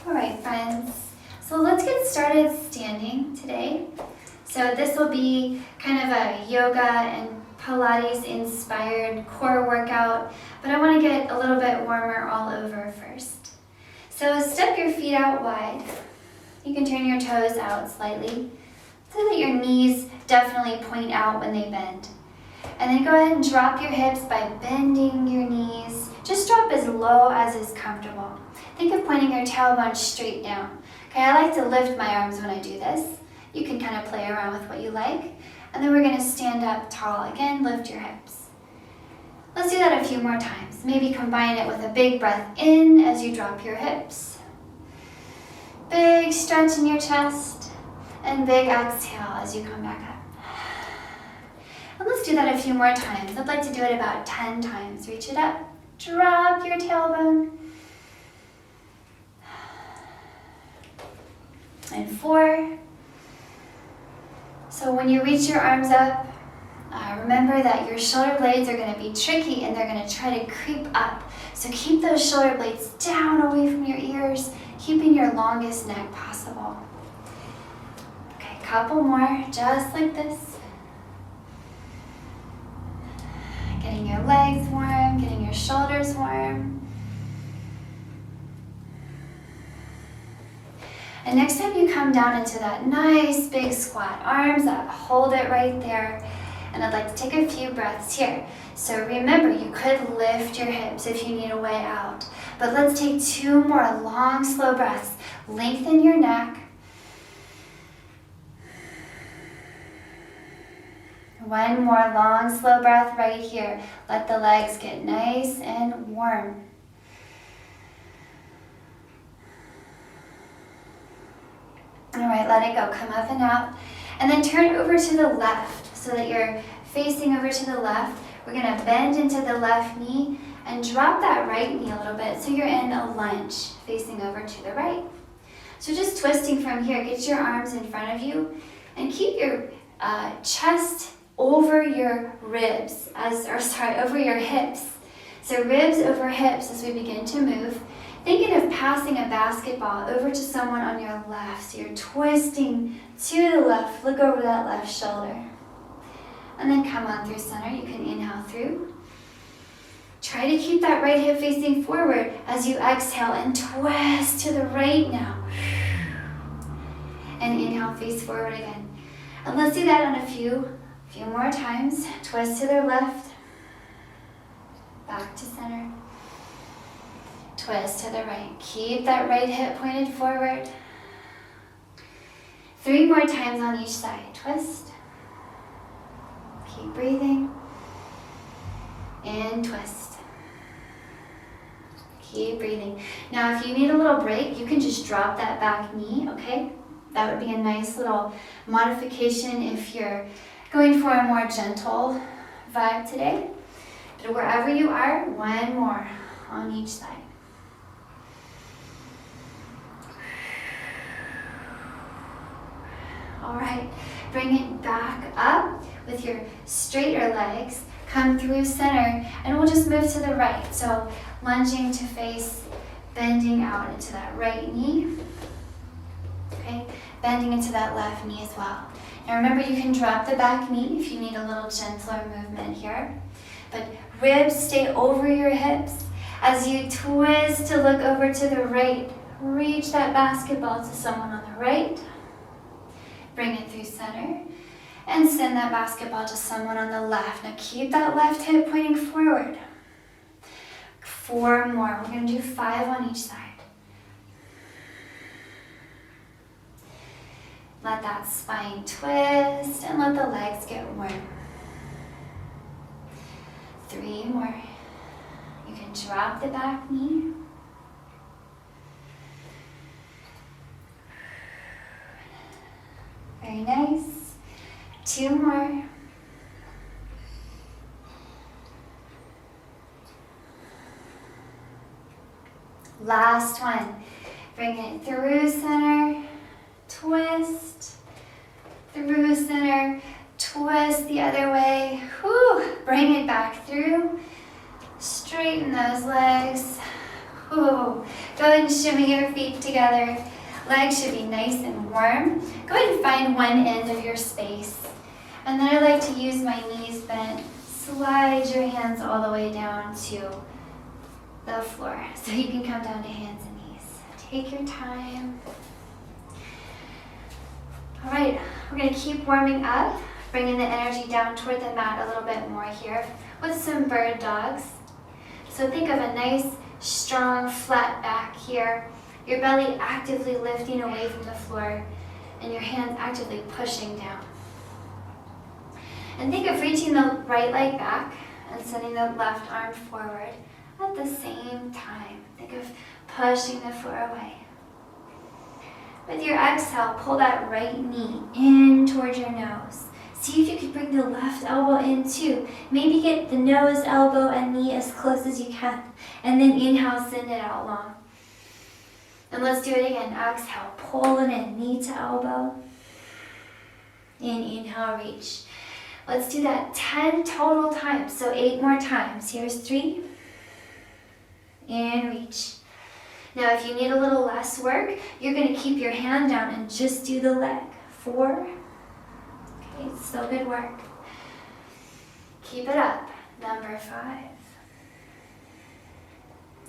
All right, friends. So let's get started standing today. So this will be kind of a yoga and Pilates inspired core workout, but I want to get a little bit warmer all over first. So step your feet out wide. You can turn your toes out slightly so that your knees definitely point out when they bend. And then go ahead and drop your hips by bending your knees. Just drop as low as is comfortable. Think of pointing your tailbone straight down. Okay, I like to lift my arms when I do this. You can kind of play around with what you like. And then we're going to stand up tall. Again, lift your hips. Let's do that a few more times. Maybe combine it with a big breath in as you drop your hips. Big stretch in your chest. And big exhale as you come back up. And let's do that a few more times. I'd like to do it about 10 times. Reach it up. Drop your tailbone. And 4. So when you reach your arms up, remember that your shoulder blades are going to be tricky and they're going to try to creep up. So keep those shoulder blades down away from your ears, keeping your longest neck possible. Okay, a couple more, just like this. Getting your legs warm, getting your shoulders warm. And next time you come down into that nice big squat, arms up, hold it right there. And I'd like to take a few breaths here. So remember, you could lift your hips if you need a way out. But let's take 2 more long, slow breaths. Lengthen your neck. One more long, slow breath right here. Let the legs get nice and warm. All right, let it go. Come up and out. And then turn over to the left so that you're facing over to the left. We're going to bend into the left knee and drop that right knee a little bit so you're in a lunge facing over to the right. So just twisting from here, get your arms in front of you and keep your chest over your ribs, over your hips. So ribs over hips as we begin to move. Thinking of passing a basketball over to someone on your left. So you're twisting to the left. Look over that left shoulder. And then come on through center. You can inhale through. Try to keep that right hip facing forward as you exhale and twist to the right now. And inhale, face forward again. And let's do that on a few more times. Twist to the left. Back to center. Twist to the right. Keep that right hip pointed forward. 3 more times on each side. Twist. Keep breathing. And twist. Keep breathing. Now, if you need a little break, you can just drop that back knee, okay? That would be a nice little modification if you're going for a more gentle vibe today. But wherever you are, 1 more on each side. All right, bring it back up with your straighter legs. Come through center, and we'll just move to the right. So lunging to face, bending out into that right knee. Okay, bending into that left knee as well. Now remember, you can drop the back knee if you need a little gentler movement here. But ribs stay over your hips. As you twist to look over to the right, reach that basketball to someone on the right. Bring it through center and send that basketball to someone on the left. Now keep that left hip pointing forward. 4 more. We're going to do 5 on each side. Let that spine twist and let the legs get warm. 3 more. You can drop the back knee. Very nice. 2 more. Last one. Bring it through center, twist, through center, twist the other way. Whew. Bring it back through. Straighten those legs. Whew. Go ahead and shimmy your feet together. Legs should be nice and warm. Go ahead and find one end of your space. And then I like to use my knees bent. Slide your hands all the way down to the floor. So you can come down to hands and knees. Take your time. All right, we're gonna keep warming up, bringing the energy down toward the mat a little bit more here with some bird dogs. So think of a nice, strong, flat back here. Your belly actively lifting away from the floor and your hands actively pushing down. And think of reaching the right leg back and sending the left arm forward at the same time. Think of pushing the floor away. With your exhale, pull that right knee in towards your nose. See if you can bring the left elbow in too. Maybe get the nose, elbow, and knee as close as you can. And then inhale, send it out long. And let's do it again. Exhale, pull it in, knee to elbow. And inhale, reach. Let's do that 10 total times, so 8 more times. Here's 3. And reach. Now if you need a little less work, you're going to keep your hand down and just do the leg. 4. Okay, still good work. Keep it up. Number 5.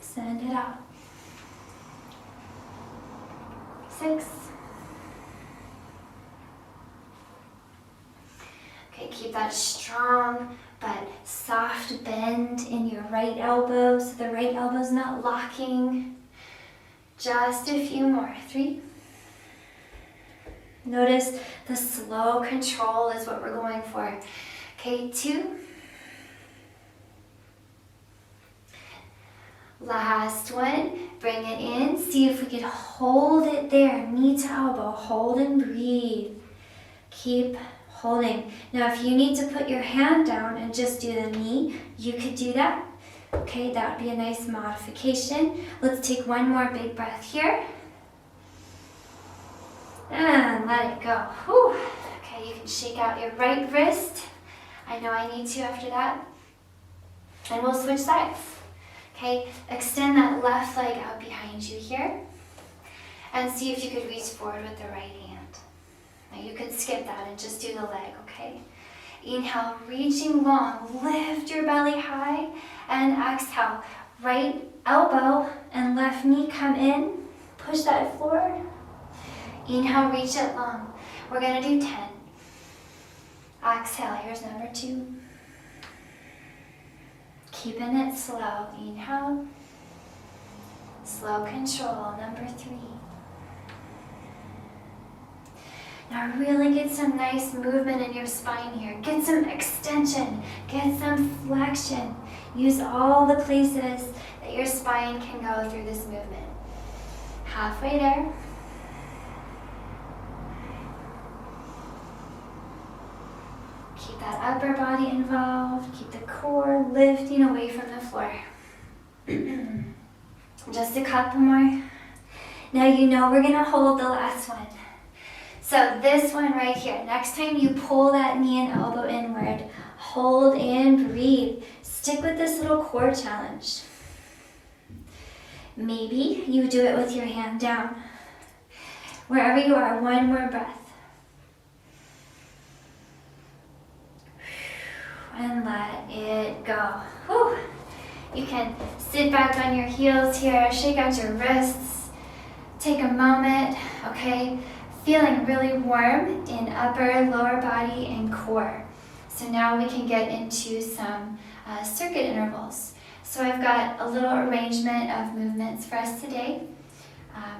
Send it out. 6. Okay, keep that strong but soft bend in your right elbow so the right elbow's not locking. Just a few more. 3. Notice the slow control is what we're going for. Okay, 2. Last one. Bring it in. See if we could hold it there. Knee to elbow. Hold and breathe. Keep holding. Now, if you need to put your hand down and just do the knee, you could do that. Okay, that would be a nice modification. Let's take one more big breath here. And let it go. Whew. Okay, you can shake out your right wrist. I know I need to after that. And we'll switch sides. Okay, extend that left leg out behind you here. And see if you could reach forward with the right hand. Now you could skip that and just do the leg, okay? Inhale, reaching long, lift your belly high, and exhale, right elbow and left knee come in, push that forward. Inhale, reach it long. We're gonna do 10. Exhale, here's number 2. Keeping it slow, inhale. Slow control, number 3. Now really get some nice movement in your spine here. Get some extension, get some flexion. Use all the places that your spine can go through this movement. Halfway there. Keep that upper body involved. Keep the core lifting away from the floor. Just a couple more. Now you know we're gonna hold the last one. So this one right here, next time you pull that knee and elbow inward, hold and breathe. Stick with this little core challenge. Maybe you do it with your hand down. Wherever you are, one more breath. And let it go. Whew. You can sit back on your heels here, shake out your wrists, take a moment, okay? Feeling really warm in upper, lower body, and core. So now we can get into some circuit intervals. So I've got a little arrangement of movements for us today.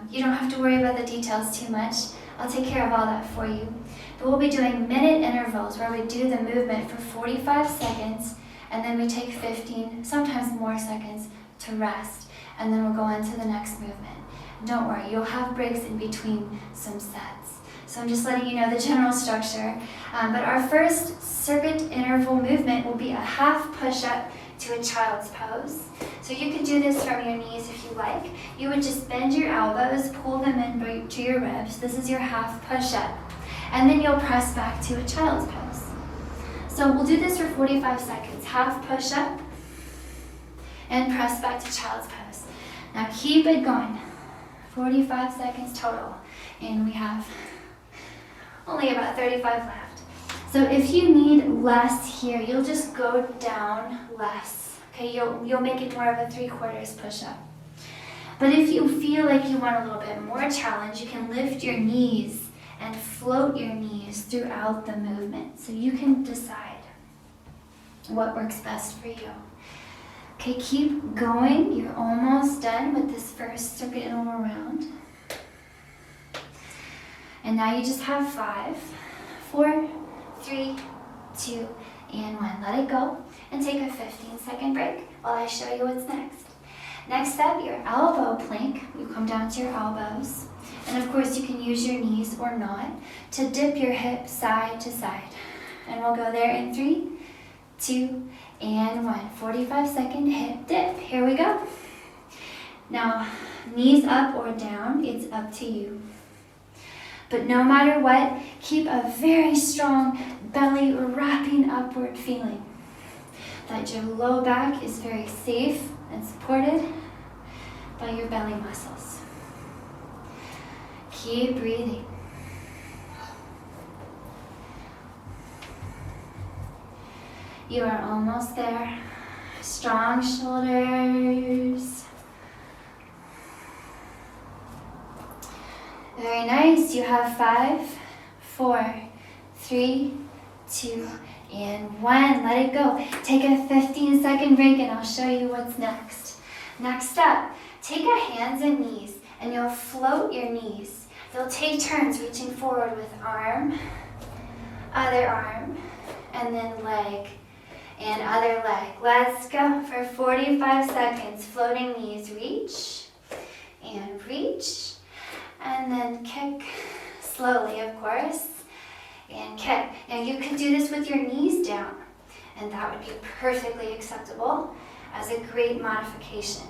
You don't have to worry about the details too much. I'll take care of all that for you. But we'll be doing minute intervals where we do the movement for 45 seconds and then we take 15, sometimes more seconds to rest. And then we'll go into the next movement. Don't worry, you'll have breaks in between some sets. So I'm just letting you know the general structure. But our first circuit interval movement will be a half push-up to a child's pose. So you can do this from your knees if you like. You would just bend your elbows, pull them in to your ribs. This is your half push-up. And then you'll press back to a child's pose. So we'll do this for 45 seconds. Half push-up and press back to child's pose. Now keep it going. 45 seconds total. And we have only about 35 left. So if you need less here, you'll just go down less. Okay, you'll make it more of a 3/4 push-up. But if you feel like you want a little bit more challenge, you can lift your knees and float your knees throughout the movement. So you can decide what works best for you. Okay, keep going. You're almost done with this first circular round. And now you just have 5, 4, 3, 2, and 1. Let it go and take a 15-second break while I show you what's next. Next up, your elbow plank. You come down to your elbows. And of course, you can use your knees or not to dip your hips side to side. And we'll go there in 3, 2, and 1. 45-second hip dip. Here we go. Now, knees up or down, it's up to you. But no matter what, keep a very strong belly wrapping upward feeling. That your low back is very safe and supported by your belly muscles. Keep breathing. You are almost there. Strong shoulders. Very nice. You have 5, 4, 3, 2, and 1. Let it go. Take a 15-second break and I'll show you what's next. Next up, take your hands and knees and you'll float your knees. You'll take turns reaching forward with arm, other arm, and then leg, and other leg. Let's go for 45 seconds. Floating knees, reach, and then kick slowly, of course, and kick. Now you can do this with your knees down, and that would be perfectly acceptable as a great modification.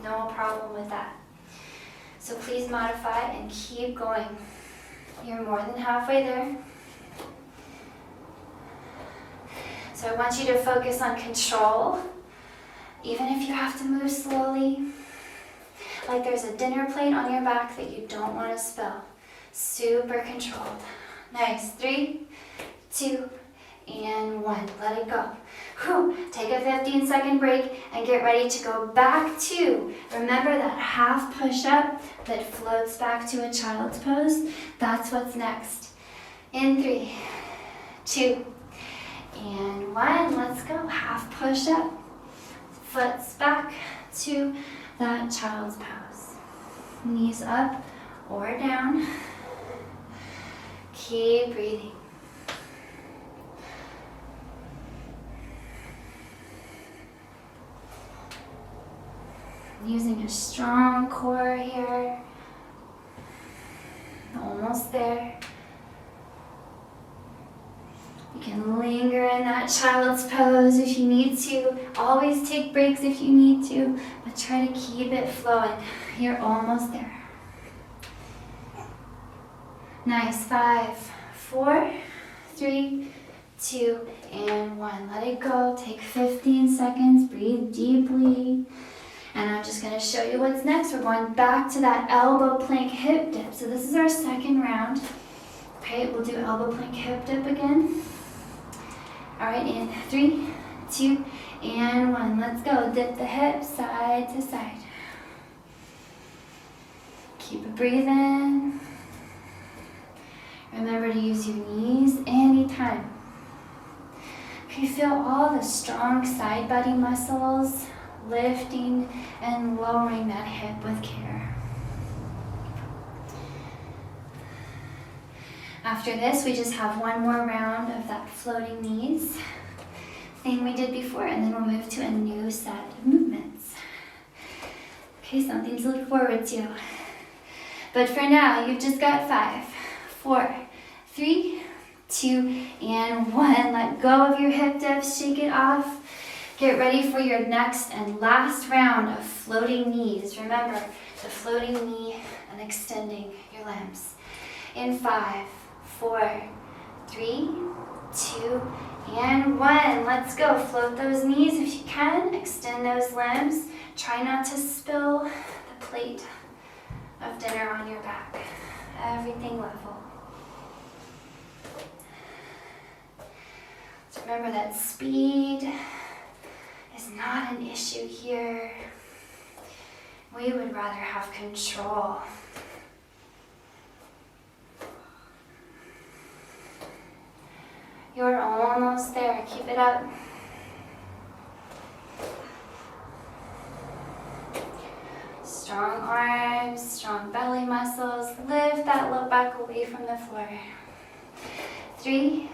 No problem with that. So please modify and keep going. You're more than halfway there. So I want you to focus on control, even if you have to move slowly. Like there's a dinner plate on your back that you don't want to spill. Super controlled. Nice. 3, 2, and 1. Let it go. Whew. Take a 15-second break and get ready to go back to, remember that half push-up that floats back to a child's pose? That's what's next. In 3, 2, and 1. Let's go. Half push-up. Foots back to that child's pose. Knees up or down. Keep breathing. Using a strong core here. Almost there. You can linger in that child's pose if you need to. Always take breaks if you need to, but try to keep it flowing. You're almost there. Nice. 5, 4, 3, 2, and 1. Let it go. Take 15 seconds. Breathe deeply. And I'm just going to show you what's next. We're going back to that elbow plank hip dip. So this is our second round. Okay, we'll do elbow plank hip dip again. All right, in 3, 2, and 1. Let's go. Dip the hips side to side. Keep it breathing. Remember to use your knees anytime. Okay, feel all the strong side body muscles lifting and lowering that hip with care. After this, we just have one more round of that floating knees thing we did before, and then we'll move to a new set of movements. Okay, something to look forward to. But for now, you've just got 5, 4, 3, 2, and 1. Let go of your hip dips, shake it off. Get ready for your next and last round of floating knees. Remember, the floating knee and extending your limbs. In 5, 4, 3, 2, And 1. Let's go. Float those knees if you can. Extend those limbs. Try not to spill the plate of dinner on your back. Everything level. So remember that speed is not an issue here. We would rather have control. You're almost there. Keep it up. Strong arms, strong belly muscles. Lift that low back away from the floor. 3,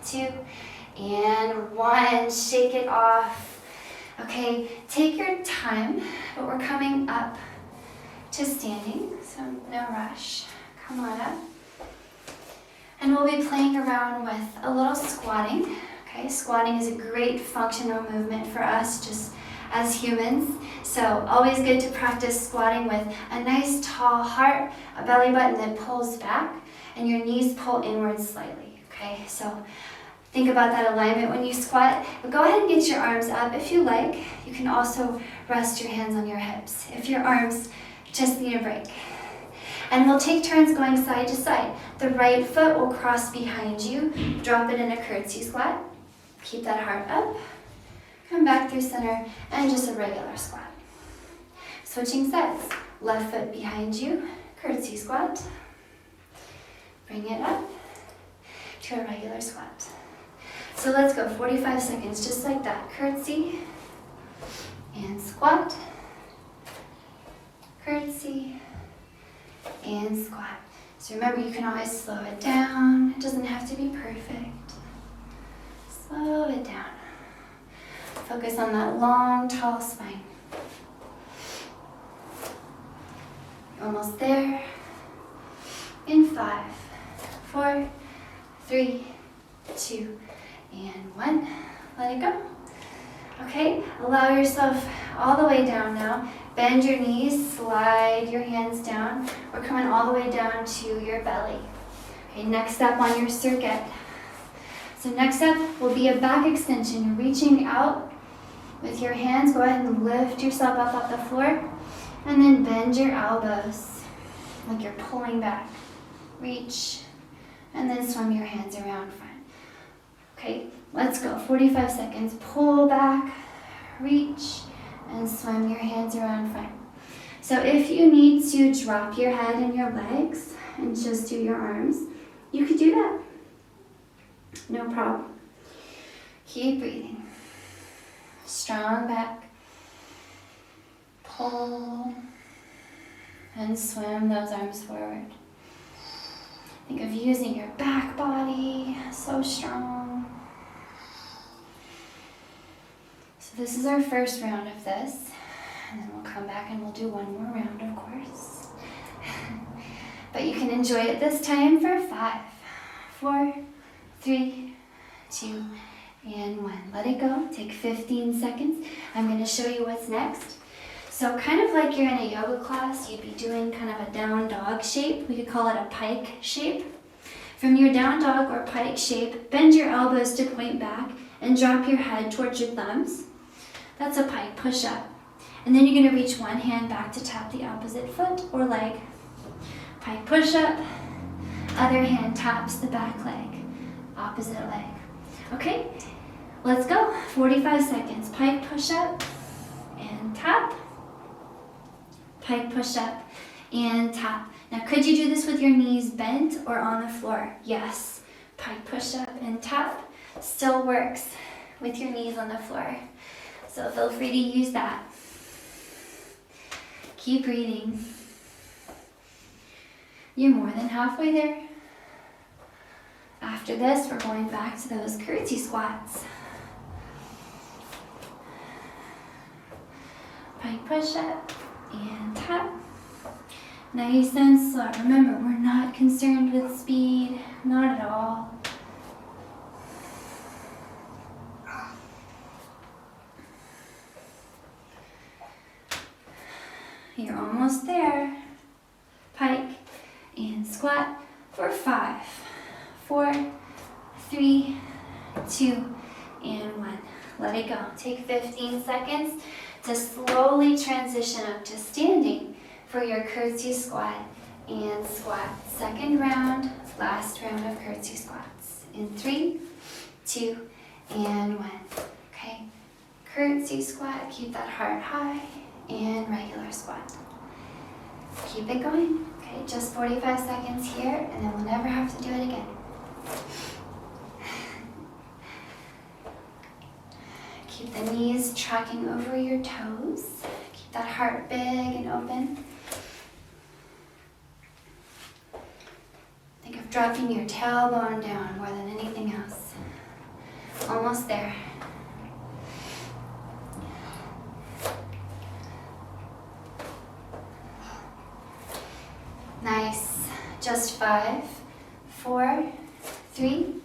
2, and 1. Shake it off. Okay, take your time, but we're coming up to standing, so no rush. Come on up. And we'll be playing around with a little squatting. Okay, squatting is a great functional movement for us just as humans. So always good to practice squatting with a nice tall heart, a belly button that pulls back, and your knees pull inward slightly. Okay, so think about that alignment when you squat. But go ahead and get your arms up if you like. You can also rest your hands on your hips if your arms just need a break. And we'll take turns going side to side. The right foot will cross behind you. Drop it in a curtsy squat. Keep that heart up. Come back through center and just a regular squat. Switching sets. Left foot behind you. Curtsy squat. Bring it up to a regular squat. So let's go 45 seconds just like that. Curtsy and squat. Curtsy and squat. So remember, you can always slow it down. It doesn't have to be perfect. Slow it down. Focus on that long, tall spine. You're almost there. In 5, 4, 3, 2, and 1. Let it go. Okay, allow yourself all the way down now. Bend your knees, slide your hands down. We're coming all the way down to your belly. Okay, next step on your circuit. So next step will be a back extension. You're reaching out with your hands. Go ahead and lift yourself up off the floor. And then bend your elbows like you're pulling back. Reach. And then swim your hands around front. Okay, let's go. 45 seconds. Pull back, reach, and swim your hands around front. So if you need to drop your head and your legs and just do your arms, you could do that. No problem. Keep breathing. Strong back. Pull and swim those arms forward. Think of using your back body, so strong. So this is our first round of this, and then we'll come back and we'll do one more round, of course. But you can enjoy it this time for 5, 4, 3, 2, and 1. Let it go. Take 15 seconds. I'm going to show you what's next. So kind of like you're in a yoga class, you'd be doing kind of a down dog shape. We could call it a pike shape. From your down dog or pike shape, bend your elbows to point back and drop your head towards your thumbs. That's a pike push-up. And then you're going to reach one hand back to tap the opposite foot or leg. Pike push-up. Other hand taps the back leg. Opposite leg. Okay, let's go. 45 seconds. Pike push-up and tap. Pike push-up and tap. Now, could you do this with your knees bent or on the floor? Yes. Pike push-up and tap still works with your knees on the floor. So feel free to use that. Keep breathing. You're more than halfway there. After this, we're going back to those curtsy squats. Pike push-up and tap. Nice and slow. Remember, we're not concerned with speed, not at all. You're almost there. Pike and squat for 5, 4, 3, 2, and 1. Let it go. Take 15 seconds to slowly transition up to standing for your curtsy squat and squat. Second round, last round of curtsy squats. In 3, 2, and 1. Okay, curtsy squat, keep that heart high, and regular squat. Keep it going. Okay, just 45 seconds here, and then we'll never have to do it again. Keep the knees tracking over your toes. Keep that heart big and open. Think of dropping your tailbone down more than anything else. Almost there. Nice. Just 5, 4, 3,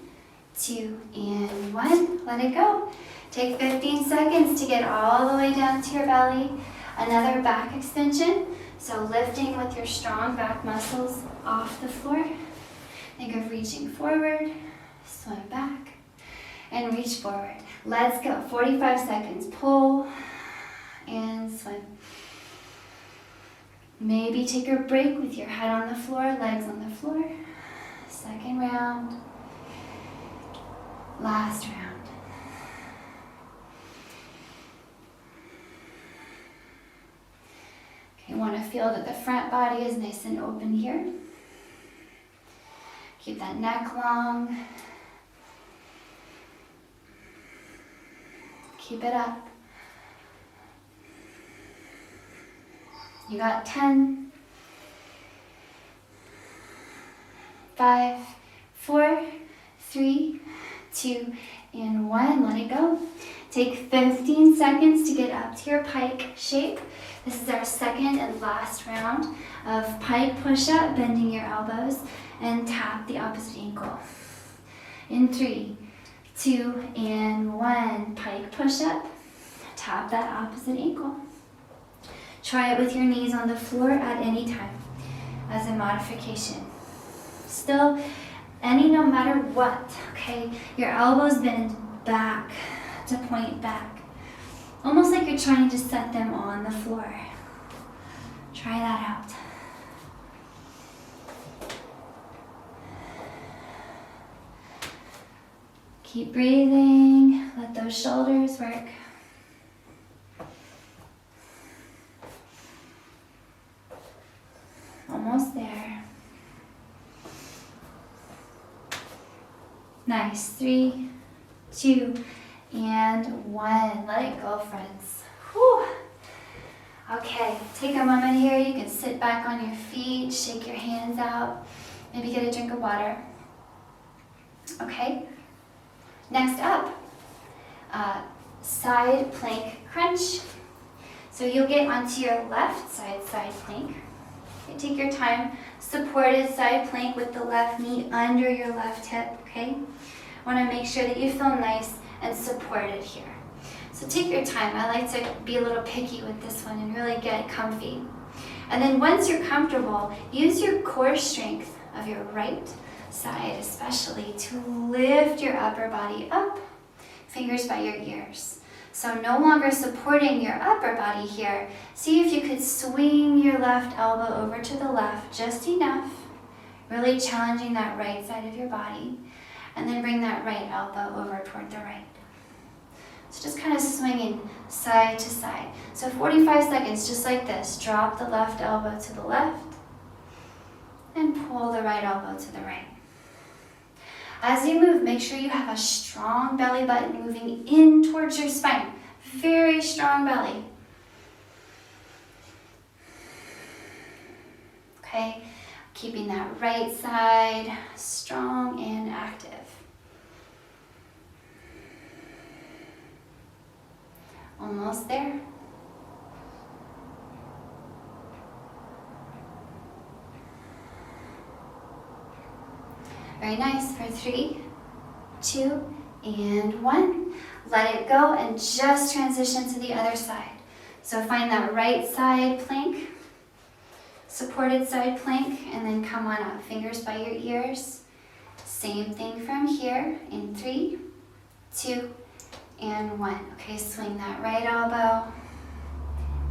2, and 1. Let it go. Take 15 seconds to get all the way down to your belly. Another back extension. So lifting with your strong back muscles off the floor. Think of reaching forward, swim back, and reach forward. Let's go. 45 seconds. Pull and swim. Maybe take a break with your head on the floor, legs on the floor. Second round. Last round. Okay, you want to feel that the front body is nice and open here. Keep that neck long. Keep it up. You got 10, 5, 4, 3, 2, and 1. Let it go. Take 15 seconds to get up to your pike shape. This is our second and last round of pike push-up, bending your elbows, and tap the opposite ankle. In 3, 2, and 1. Pike push-up. Tap that opposite ankle. Try it with your knees on the floor at any time as a modification. Still, no matter what, okay? Your elbows bend back to point back. Almost like you're trying to set them on the floor. Try that out. Keep breathing. Let those shoulders work. Almost there. Nice. 3, 2, and 1. Let it go, friends. Whew. Okay, take a moment here. You can sit back on your feet, shake your hands out, maybe get a drink of water. Okay, next up, side plank crunch. So you'll get onto your left side plank. Okay, take your time, supported side plank with the left knee under your left hip, okay? Want to make sure that you feel nice and supported here. So take your time. I like to be a little picky with this one and really get comfy. And then once you're comfortable, use your core strength of your right side especially to lift your upper body up, fingers by your ears. So no longer supporting your upper body here. See if you could swing your left elbow over to the left just enough, really challenging that right side of your body, and then bring that right elbow over toward the right. So just kind of swinging side to side. So 45 seconds, just like this. Drop the left elbow to the left and pull the right elbow to the right. As you move, make sure you have a strong belly button moving in towards your spine. Very strong belly. Okay, keeping that right side strong and active. Almost there. Very nice. For 3, 2, and 1. Let it go and just transition to the other side. So find that right side plank, supported side plank, and then come on up. Fingers by your ears. Same thing from here. In 3, 2, and 1. Okay, swing that right elbow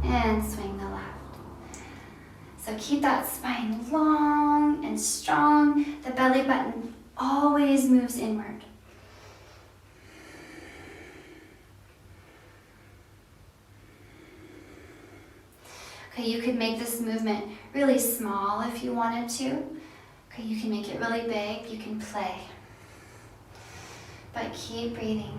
and swing the left. So keep that spine long and strong. The belly button always moves inward. Okay, you could make this movement really small if you wanted to. Okay, you can make it really big, you can play. But keep breathing.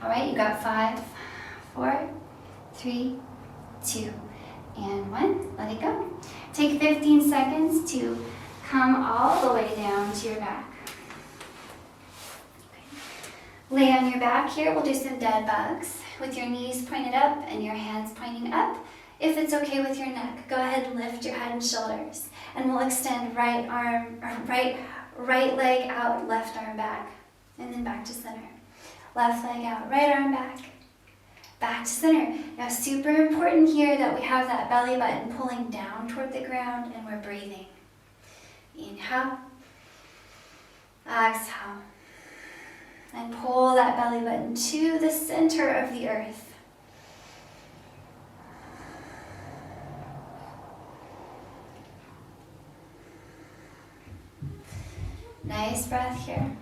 All right, you got 5, 4, 3, 2, and 1. Let it go. Take 15 seconds to come all the way down to your back. Okay. Lay on your back here. We'll do some dead bugs with your knees pointed up and your hands pointing up. If it's okay with your neck, go ahead and lift your head and shoulders. And we'll extend right arm, or right leg out, left arm back, and then back to center. Left leg out, right arm back, back to center. Now, super important here that we have that belly button pulling down toward the ground and we're breathing. Inhale, exhale, and pull that belly button to the center of the earth. Nice breath here.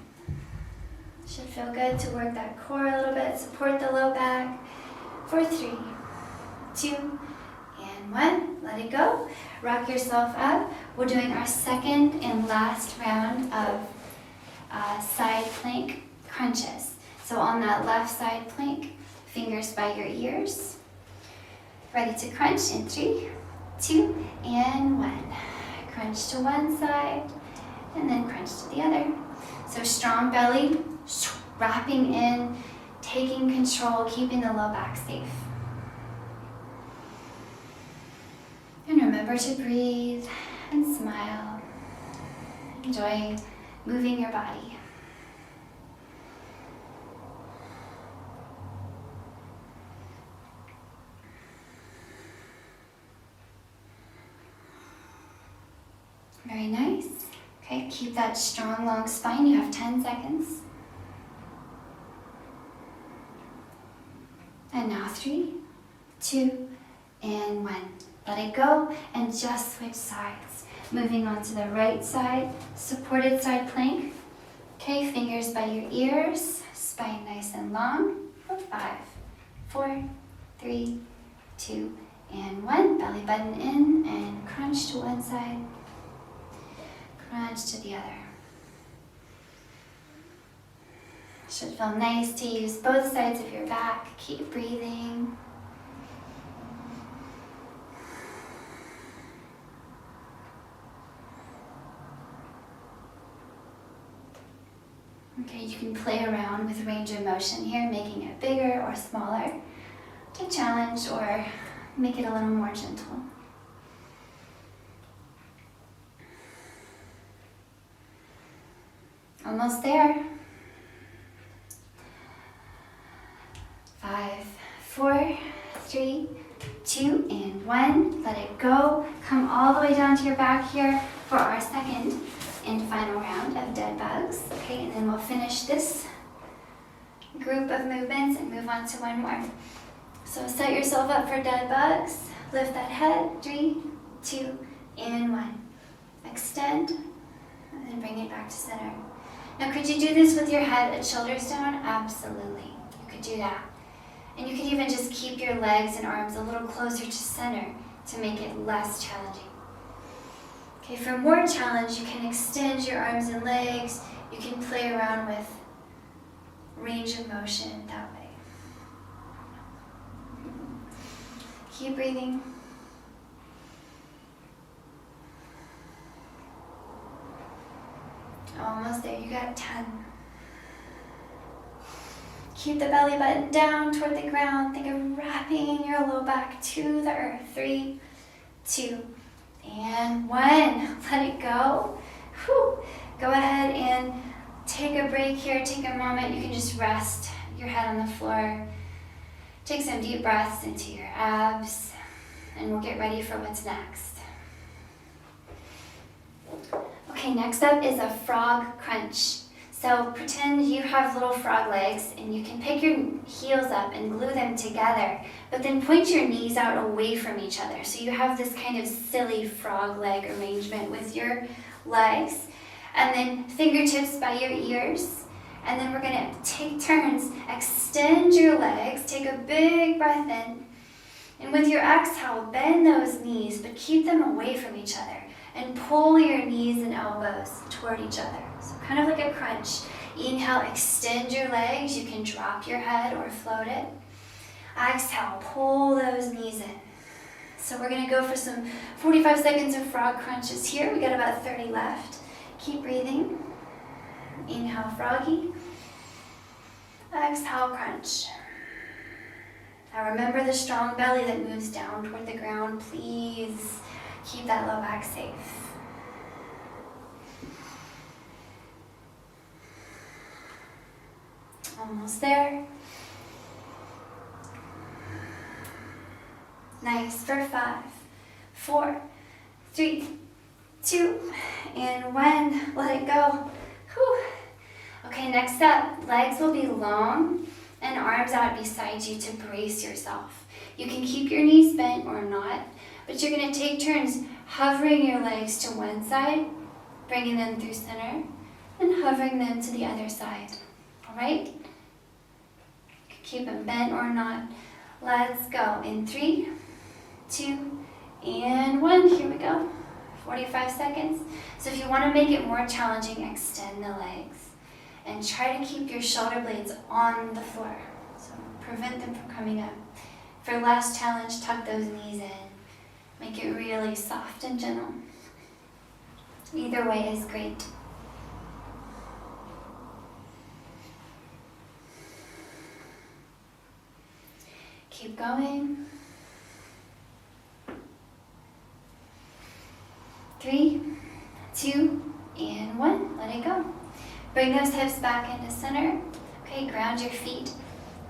Should feel good to work that core a little bit, support the low back. For 3, 2, and 1. Let it go. Rock yourself up. We're doing our second and last round of side plank crunches. So on that left side plank, fingers by your ears. Ready to crunch in 3, 2, and 1. Crunch to one side, and then crunch to the other. So strong belly, wrapping in, taking control, keeping the low back safe. And remember to breathe and smile. Enjoy moving your body. Very nice. Okay, keep that strong, long spine. You have 10 seconds. And now 3, 2, and 1. Let it go and just switch sides. Moving on to the right side, supported side plank. Okay, fingers by your ears, spine nice and long. For 5, 4, 3, 2, and 1. Belly button in and crunch to one side. Crunch to the other. Should feel nice to use both sides of your back. Keep breathing. Okay, you can play around with range of motion here, making it bigger or smaller to challenge or make it a little more gentle. Almost there. 5, 4, 3, 2, and 1. Let it go. Come all the way down to your back here for our second and final round of dead bugs. Okay, and then we'll finish this group of movements and move on to one more. So set yourself up for dead bugs. Lift that head. 3, 2, and 1. Extend, and then bring it back to center. Now, could you do this with your head and shoulders down? Absolutely. You could do that. And you could even just keep your legs and arms a little closer to center to make it less challenging. Okay, for more challenge, you can extend your arms and legs. You can play around with range of motion that way. Keep breathing. Almost there, you got 10. Keep the belly button down toward the ground. Think of wrapping your low back to the earth. 3, 2, and 1. Let it go. Whew. Go ahead and take a break here. Take a moment. You can just rest your head on the floor. Take some deep breaths into your abs. and we'll get ready for what's next. Okay, next up is a frog crunch. So pretend you have little frog legs and you can pick your heels up and glue them together, but then point your knees out away from each other. So you have this kind of silly frog leg arrangement with your legs, and then fingertips by your ears. And then we're gonna take turns, extend your legs, take a big breath in, and with your exhale, bend those knees, but keep them away from each other. And pull your knees and elbows toward each other. So kind of like a crunch. Inhale, extend your legs. You can drop your head or float it. Exhale, pull those knees in. So we're gonna go for some 45 seconds of frog crunches here. We got about 30 left. Keep breathing. Inhale, froggy. Exhale, crunch. Now remember the strong belly that moves down toward the ground. Please keep that low back safe. Almost there. Nice for 5, 4, 3, 2, and 1. Let it go. Whew. Okay, next up, legs will be long and arms out beside you to brace yourself. You can keep your knees bent or not, but you're going to take turns hovering your legs to one side, bringing them through center, and hovering them to the other side. All right? You can keep them bent or not. Let's go. In 3, 2, and 1. Here we go. 45 seconds. So if you want to make it more challenging, extend the legs. And try to keep your shoulder blades on the floor. So prevent them from coming up. For last challenge, tuck those knees in. Make it really soft and gentle. Either way is great. Keep going. 3, 2, and 1. Let it go. Bring those hips back into center. Okay, ground your feet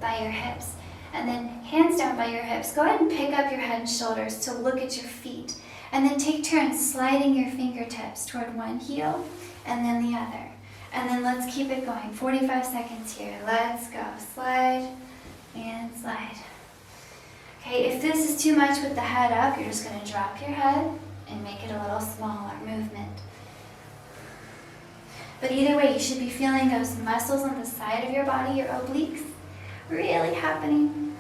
by your hips. And then hands down by your hips. Go ahead and pick up your head and shoulders to look at your feet. And then take turns sliding your fingertips toward one heel and then the other. And then let's keep it going. 45 seconds here. Let's go. Slide and slide. Okay, if this is too much with the head up, you're just going to drop your head and make it a little smaller movement. But either way, you should be feeling those muscles on the side of your body, your obliques, really happening.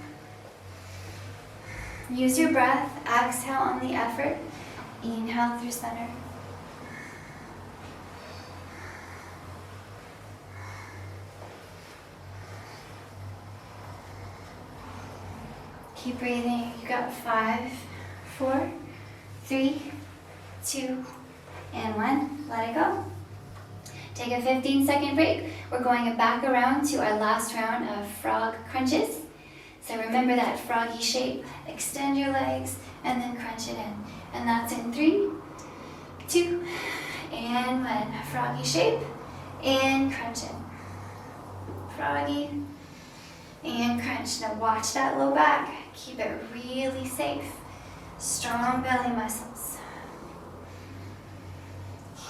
Use your breath. Exhale on the effort. Inhale through center. Keep breathing. You got 5, 4, 3, 2, and 1. Let it go. Take a 15-second break. We're going back around to our last round of frog crunches. So remember that froggy shape. Extend your legs and then crunch it in. And that's in 3, 2, and 1. Froggy shape and crunch it. Froggy and crunch. Now watch that low back. Keep it really safe. Strong belly muscles.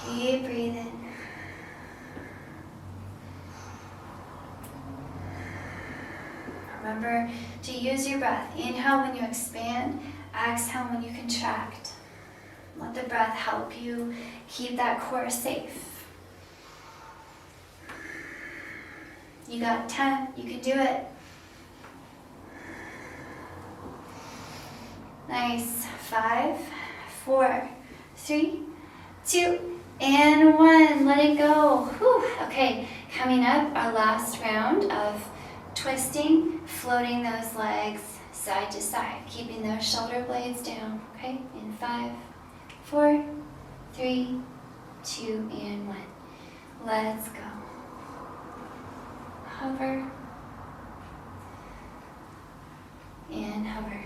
Keep breathing. Remember to use your breath. Inhale when you expand, exhale when you contract. Let the breath help you keep that core safe. You got 10, you can do it. Nice. 5, 4, 3, 2, and 1. Let it go. Whew. Okay, coming up, our last round of twisting, floating those legs side to side, keeping those shoulder blades down, okay? In 5, 4, 3, 2, and 1. Let's go. Hover. And hover.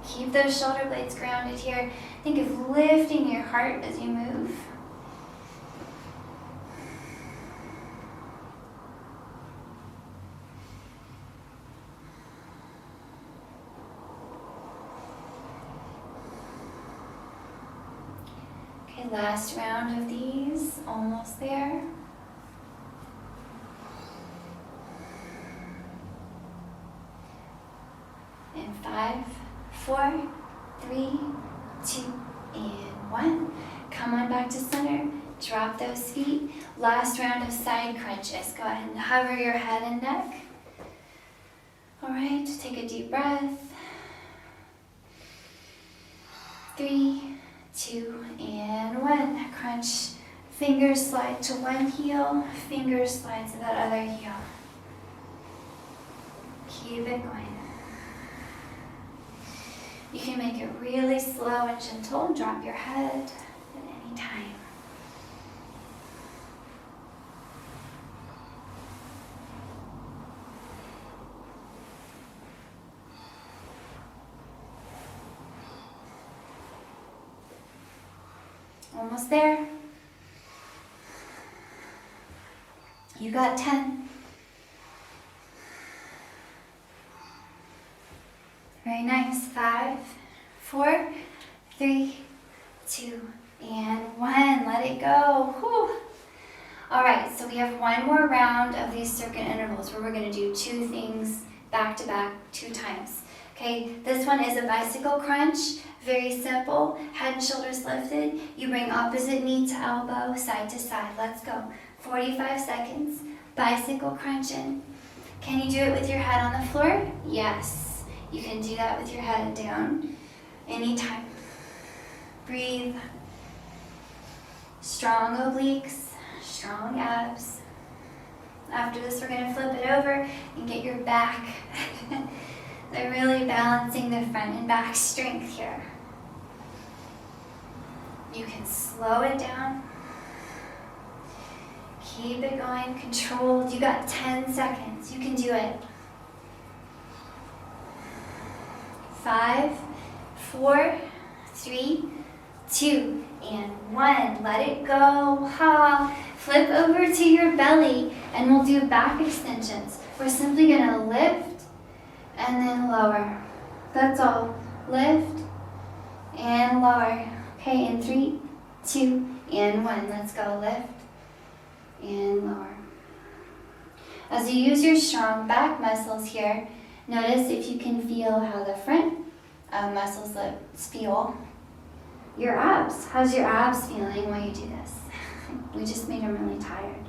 Keep those shoulder blades grounded here. Think of lifting your heart as you move. Okay, last round of these, almost there. And 5, 4, 3, 2, and 1. Come on back to center. Drop those feet. Last round of side crunches. Go ahead and hover your head and neck. All right, take a deep breath. 3, 2, and 1. Crunch. Fingers slide to one heel. Fingers slide to that other heel. Keep it going. You can make it really slow and gentle. Drop your head at any time. Almost there. You got 10. Very nice. 5, 4, 3, 2, and 1. Let it go. Whew. All right, so we have one more round of these circuit intervals where we're going to do 2 things back to back 2 times. Okay, this one is a bicycle crunch. Very simple. Head and shoulders lifted. You bring opposite knee to elbow, side to side. Let's go. 45 seconds. Bicycle crunching. Can you do it with your head on the floor? Yes. You can do that with your head down anytime. Breathe. Strong obliques, strong abs. After this, we're going to flip it over and get your back. They're really balancing the front and back strength here. You can slow it down. Keep it going, controlled. You got 10 seconds. You can do it. 5, 4, 3, 2, and 1. Let it go. Ha. Flip over to your belly and we'll do back extensions. We're simply going to lift and then lower. That's all. Lift and lower. Okay, in 3, 2, and 1. Let's go. Lift and lower. As you use your strong back muscles here, notice if you can feel how the front muscles feel. Your abs. How's your abs feeling while you do this? We just made them really tired.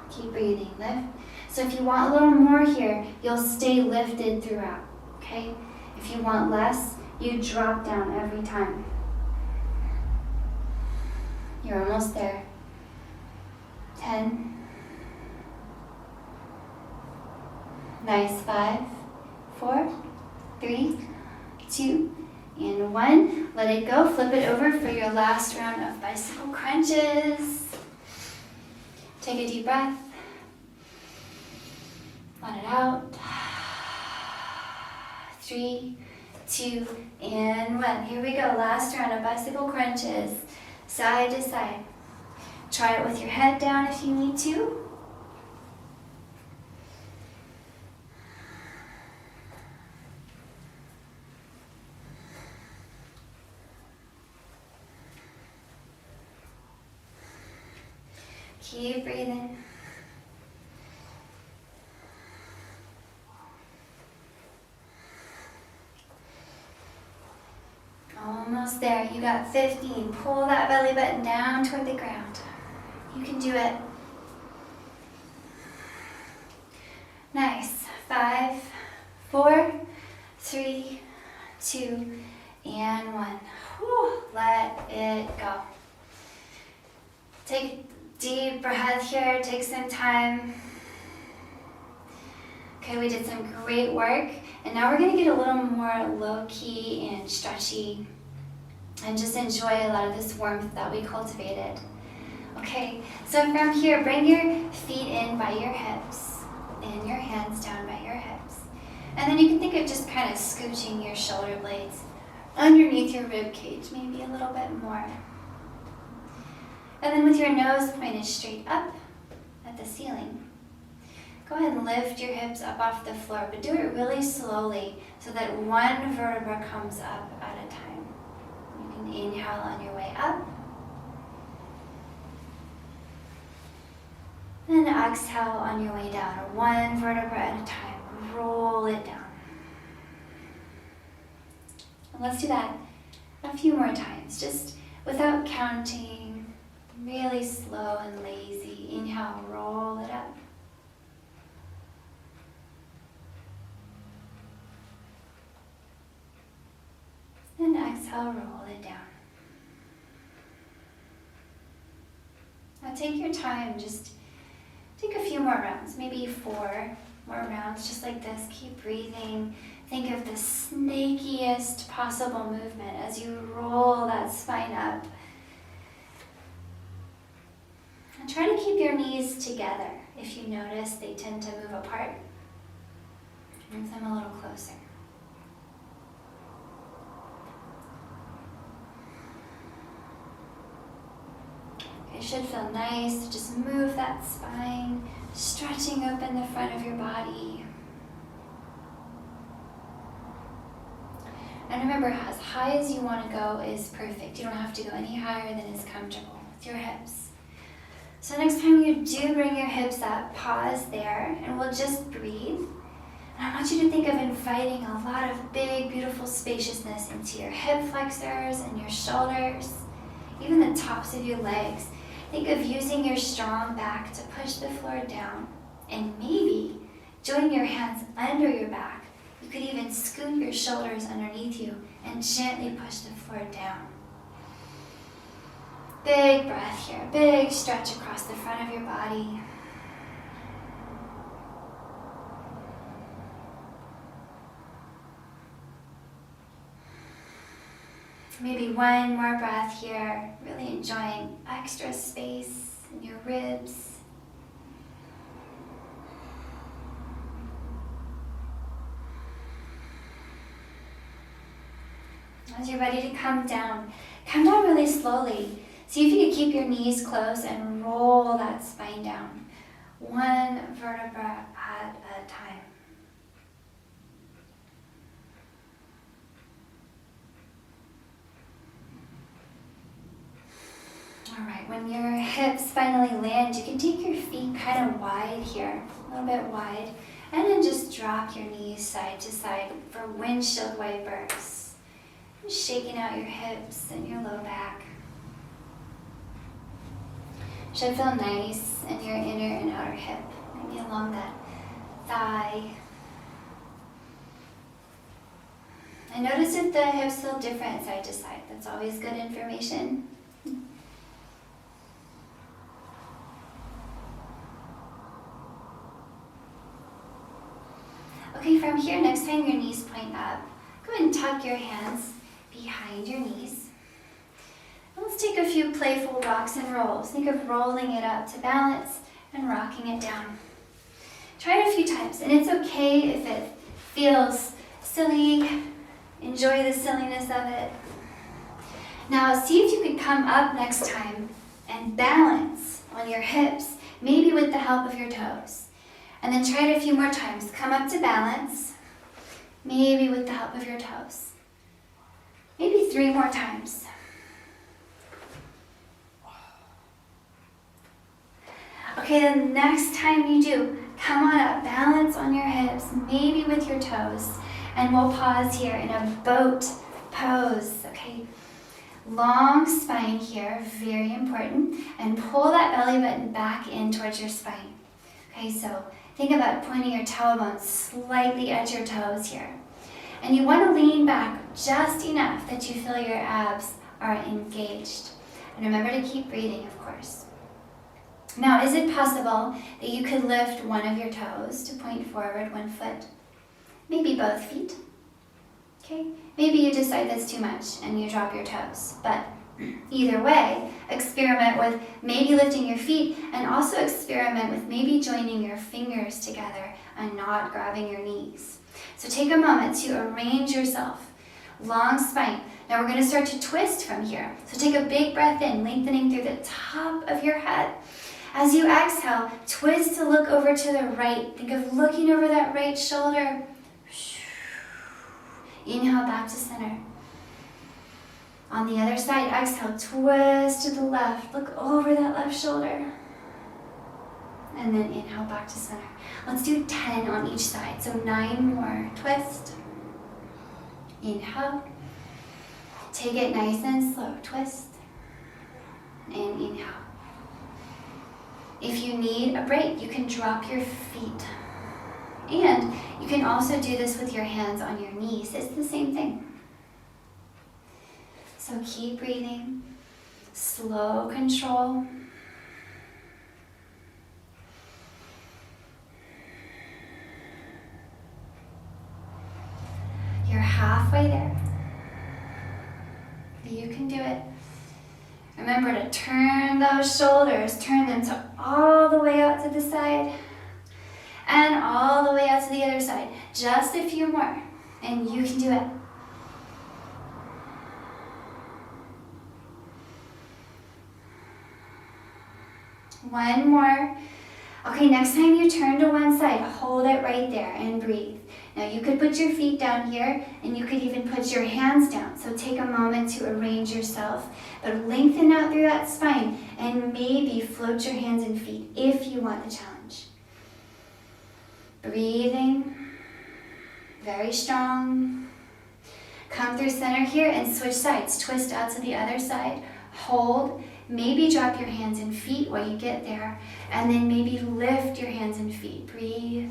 Keep breathing. Lift. So if you want a little more here, you'll stay lifted throughout. Okay? If you want less, you drop down every time. You're almost there. 10. Nice. 5, 4, 3, 2, and 1. Let it go. Flip it over for your last round of bicycle crunches. Take a deep breath. Let it out. 3, 2, and 1. Here we go. Last round of bicycle crunches. Side to side. Try it with your head down if you need to. Keep breathing. Almost there. You got 15. Pull that belly button down toward the ground. You can do it. Nice. 5, 4, 3, 2, and 1. Whew. Let it go. Take a deep breath here. Take some time. Okay, we did some great work. And now we're going to get a little more low-key and stretchy and just enjoy a lot of this warmth that we cultivated. Okay, so from here, bring your feet in by your hips and your hands down by your hips. And then you can think of just kind of scooching your shoulder blades underneath your rib cage, maybe a little bit more. And then with your nose pointed straight up at the ceiling, go ahead and lift your hips up off the floor, but do it really slowly so that one vertebra comes up at a time. You can inhale on your way up. Then exhale on your way down, one vertebra at a time. Roll it down. And let's do that a few more times, just without counting, really slow and lazy. Inhale, roll it up. And exhale, roll it down. Now take your time, just take a few more rounds, maybe 4 more rounds, just like this. Keep breathing. Think of the snakiest possible movement as you roll that spine up. And try to keep your knees together. If you notice they tend to move apart, move them a little closer. It should feel nice to just move that spine, stretching open the front of your body. And remember, as high as you want to go is perfect. You don't have to go any higher than is comfortable with your hips. So next time you do bring your hips up, pause there, and we'll just breathe. And I want you to think of inviting a lot of big, beautiful spaciousness into your hip flexors and your shoulders, even the tops of your legs. Think of using your strong back to push the floor down, and maybe join your hands under your back. You could even scoot your shoulders underneath you and gently push the floor down. Big breath here, big stretch across the front of your body. Maybe one more breath here, really enjoying extra space in your ribs. As you're ready to come down really slowly. See if you can keep your knees close and roll that spine down, one vertebra at a time. All right, when your hips finally land, you can take your feet kind of wide here, a little bit wide, and then just drop your knees side to side for windshield wipers. Just shaking out your hips and your low back. Should feel nice in your inner and outer hip, maybe along that thigh. And notice if the hips feel different side to side. That's always good information. Okay, from here, next time your knees point up, go ahead and tuck your hands behind your knees. And let's take a few playful rocks and rolls. Think of rolling it up to balance and rocking it down. Try it a few times, and it's okay if it feels silly. Enjoy the silliness of it. Now, see if you can come up next time and balance on your hips, maybe with the help of your toes. And then try it a few more times. Come up to balance, maybe with the help of your toes. Maybe 3 more times. Okay, the next time you do, come on up, balance on your hips, maybe with your toes. And we'll pause here in a boat pose, okay? Long spine here, very important. And pull that belly button back in towards your spine. Okay, so think about pointing your tailbone slightly at your toes here. And you want to lean back just enough that you feel your abs are engaged. And remember to keep breathing, of course. Now, is it possible that you could lift one of your toes to point forward 1 foot? Maybe both feet. Okay? Maybe you decide that's too much and you drop your toes. But either way, experiment with maybe lifting your feet, and also experiment with maybe joining your fingers together and not grabbing your knees. So take a moment to arrange yourself. Long spine. Now we're going to start to twist from here. So take a big breath in, lengthening through the top of your head. As you exhale, twist to look over to the right. Think of looking over that right shoulder. Inhale back to center. On the other side, exhale, twist to the left. Look over that left shoulder. And then inhale back to center. Let's do 10 on each side. So 9 more. Twist. Inhale. Take it nice and slow. Twist. And inhale. If you need a break, you can drop your feet. And you can also do this with your hands on your knees. It's the same thing. So keep breathing. Slow control. You're halfway there. You can do it. Remember to turn those shoulders, turn them to all the way out to the side and all the way out to the other side. Just a few more and you can do it. One more. Okay, next time you turn to one side, hold it right there and breathe. Now you could put your feet down here and you could even put your hands down. So take a moment to arrange yourself, but lengthen out through that spine and maybe float your hands and feet if you want the challenge. Breathing, very strong. Come through center here and switch sides. Twist out to the other side, hold. Maybe drop your hands and feet while you get there, and then maybe lift your hands and feet. Breathe.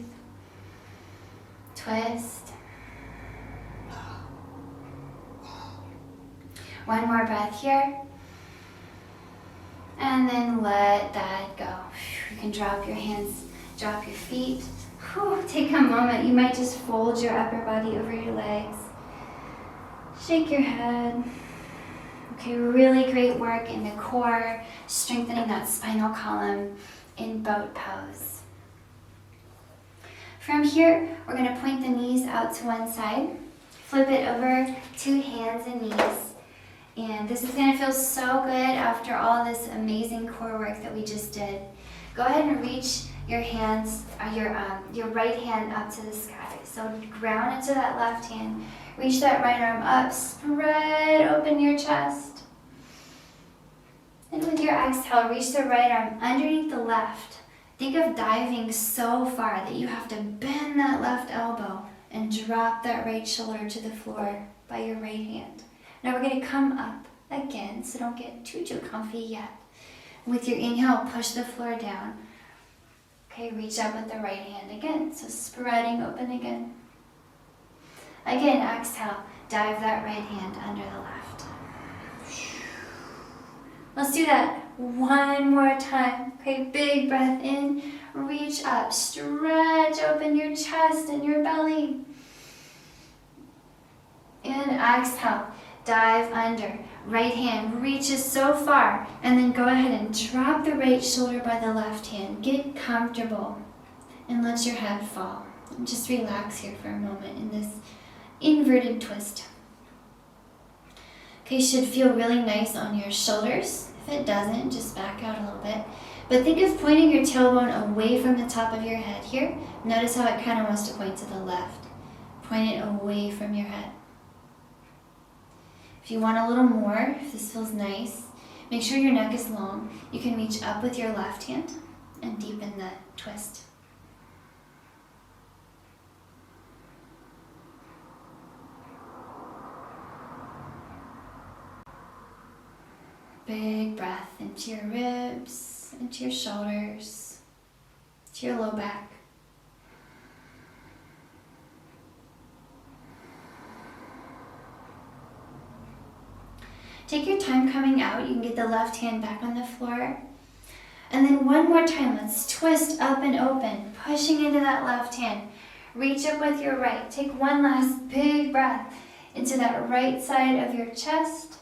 Twist. One more breath here. And then let that go. You can drop your hands, drop your feet. Whew, take a moment. You might just fold your upper body over your legs. Shake your head. Okay, really great work in the core, strengthening that spinal column in boat pose. From here, we're going to point the knees out to one side, flip it over to hands and knees. And this is going to feel so good after all this amazing core work that we just did. Go ahead and reach your hands, your right hand up to the sky. So ground into that left hand. Reach that right arm up, spread open your chest. And with your exhale, reach the right arm underneath the left. Think of diving so far that you have to bend that left elbow and drop that right shoulder to the floor by your right hand. Now we're going to come up again, so don't get too comfy yet. With your inhale, push the floor down. Okay, reach up with the right hand again, so spreading open again. Again, exhale, dive that right hand under the left. Let's do that one more time. Okay, big breath in, reach up, stretch open your chest and your belly. And exhale, dive under. Right hand reaches so far, and then go ahead and drop the right shoulder by the left hand. Get comfortable and let your head fall. And just relax here for a moment in this inverted twist. Okay, should feel really nice on your shoulders. If it doesn't, just back out a little bit. But think of pointing your tailbone away from the top of your head here. Notice how it kind of wants to point to the left. Point it away from your head. If you want a little more, if this feels nice, make sure your neck is long. You can reach up with your left hand and deepen the twist. Big breath into your ribs, into your shoulders, to your low back. Take your time coming out. You can get the left hand back on the floor. And then one more time, let's twist up and open, pushing into that left hand. Reach up with your right. Take one last big breath into that right side of your chest.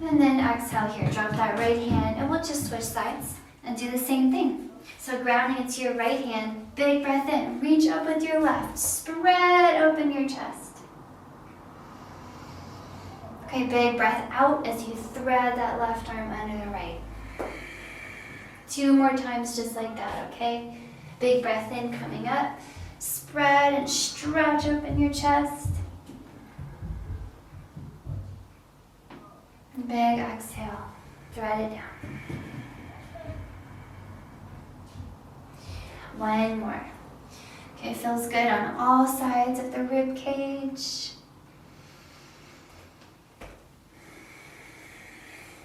And then exhale here, drop that right hand, and we'll just switch sides and do the same thing. So grounding into your right hand, big breath in, reach up with your left, spread open your chest. Okay, big breath out as you thread that left arm under the right. 2 more times just like that, okay? Big breath in, coming up. Spread and stretch open your chest. Big exhale, thread it down. 1 more. Okay, feels good on all sides of the rib cage.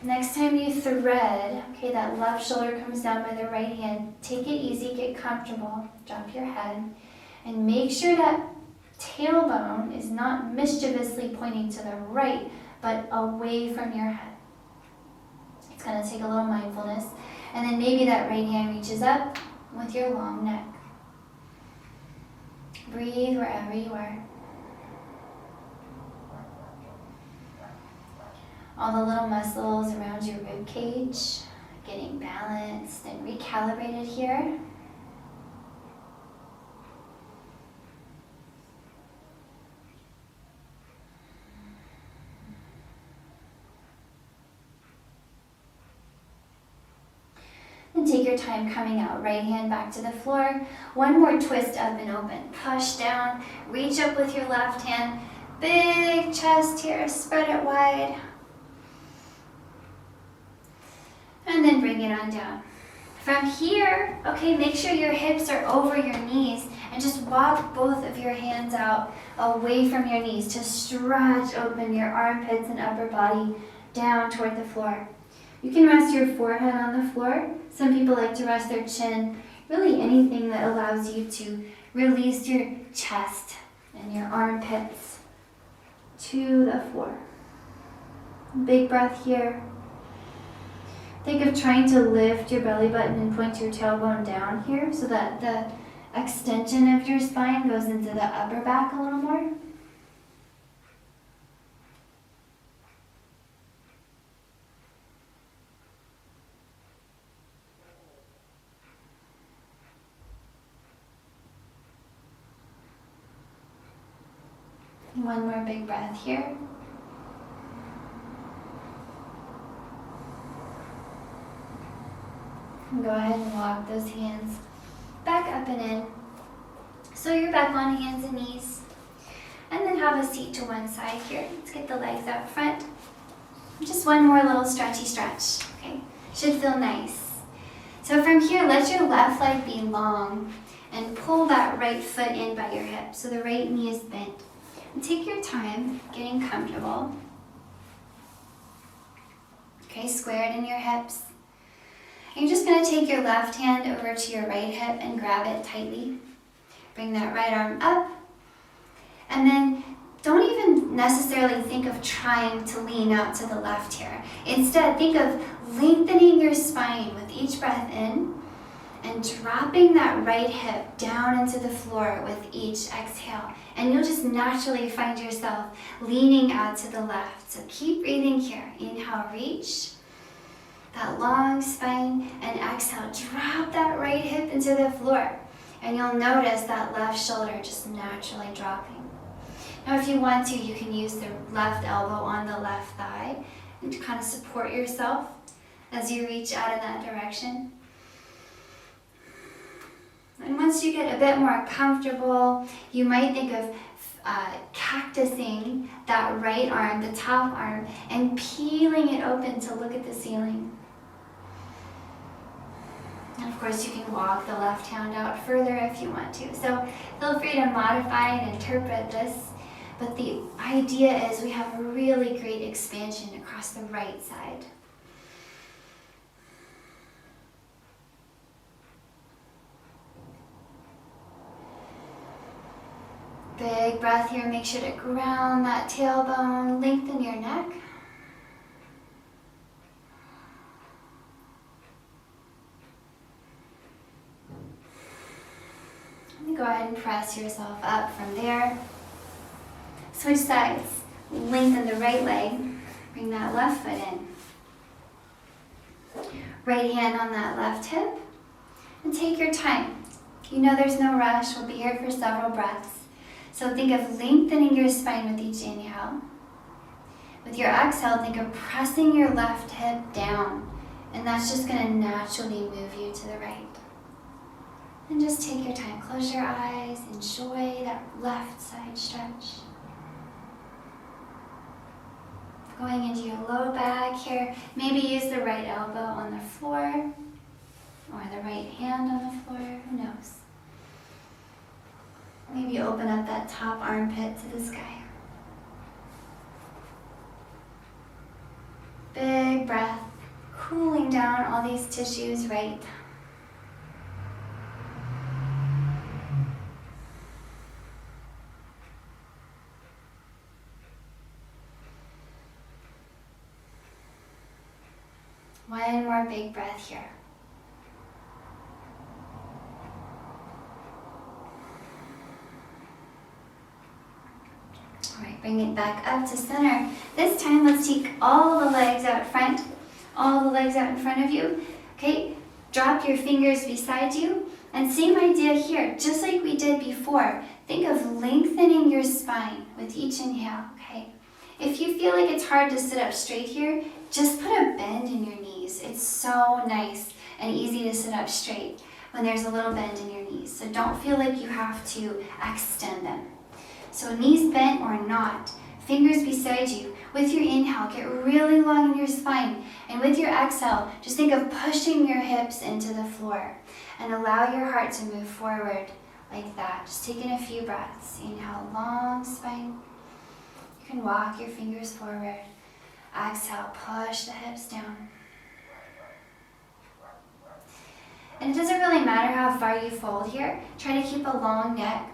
Next time you thread, okay, that left shoulder comes down by the right hand. Take it easy, get comfortable, drop your head, and make sure that tailbone is not mischievously pointing to the right, but away from your head. It's going to take a little mindfulness. And then maybe that right hand reaches up with your long neck. Breathe wherever you are. All the little muscles around your rib cage getting balanced and recalibrated here. And take your time coming out. Right hand back to the floor. 1 more twist up and open. Push down. Reach up with your left hand. Big chest here. Spread it wide. And then bring it on down. From here, okay, make sure your hips are over your knees and just walk both of your hands out away from your knees to stretch open your armpits and upper body down toward the floor. You can rest your forehead on the floor. Some people like to rest their chin. Really anything that allows you to release your chest and your armpits to the floor. Big breath here. Think of trying to lift your belly button and point your tailbone down here so that the extension of your spine goes into the upper back a little more. One more big breath here. And go ahead and walk those hands back up and in. So you're back on hands and knees. And then have a seat to one side here. Let's get the legs out front. Just one more little stretchy stretch, okay? Should feel nice. So from here, let your left leg be long and pull that right foot in by your hip so the right knee is bent. And take your time getting comfortable. Okay, square it in your hips. And you're just going to take your left hand over to your right hip and grab it tightly. Bring that right arm up. And then don't even necessarily think of trying to lean out to the left here. Instead, think of lengthening your spine with each breath in and dropping that right hip down into the floor with each exhale. And you'll just naturally find yourself leaning out to the left. So keep breathing here. Inhale, reach. That long spine, and exhale, drop that right hip into the floor. And you'll notice that left shoulder just naturally dropping. Now if you want to, you can use the left elbow on the left thigh and to kind of support yourself as you reach out in that direction. And once you get a bit more comfortable, you might think of cactusing that right arm, the top arm, and peeling it open to look at the ceiling. And of course, you can walk the left hand out further if you want to. So feel free to modify and interpret this. But the idea is we have a really great expansion across the right side. Big breath here. Make sure to ground that tailbone, lengthen your neck. Go ahead and press yourself up from there. Switch sides. Lengthen the right leg. Bring that left foot in. Right hand on that left hip. And take your time. You know there's no rush. We'll be here for several breaths. So think of lengthening your spine with each inhale. With your exhale, think of pressing your left hip down, and that's just going to naturally move you to the right. And just take your time, close your eyes, enjoy that left side stretch. Going into your low back here, maybe use the right elbow on the floor or the right hand on the floor, who knows. Maybe open up that top armpit to the sky. Big breath, cooling down all these tissues right. One more big breath here. All right, bring it back up to center. This time, let's take all the legs out front, all the legs out in front of you. Okay, drop your fingers beside you. And same idea here, just like we did before. Think of lengthening your spine with each inhale, okay? If you feel like it's hard to sit up straight here, just put a bend in your knees. It's so nice and easy to sit up straight when there's a little bend in your knees. So don't feel like you have to extend them. So knees bent or not, fingers beside you. With your inhale, get really long in your spine. And with your exhale, just think of pushing your hips into the floor. And allow your heart to move forward like that. Just taking a few breaths. Inhale, long spine. You can walk your fingers forward. Exhale, push the hips down. And it doesn't really matter how far you fold here. Try to keep a long neck.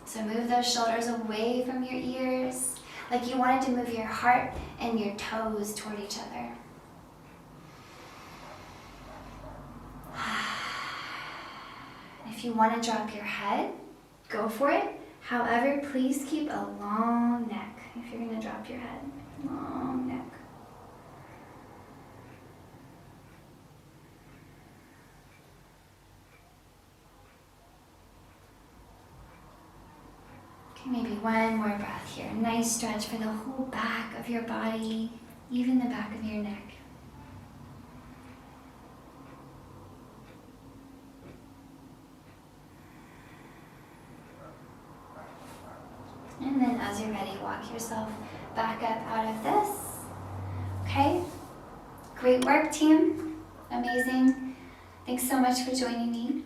So move those shoulders away from your ears, like you wanted to move your heart and your toes toward each other. If you want to drop your head, go for it. However, please keep a long neck if you're going to drop your head. Long neck. Okay, maybe one more breath here. Nice stretch for the whole back of your body, even the back of your neck. And then as you're ready, walk yourself back up out of this. Okay? Great work, team. Amazing. Thanks so much for joining me.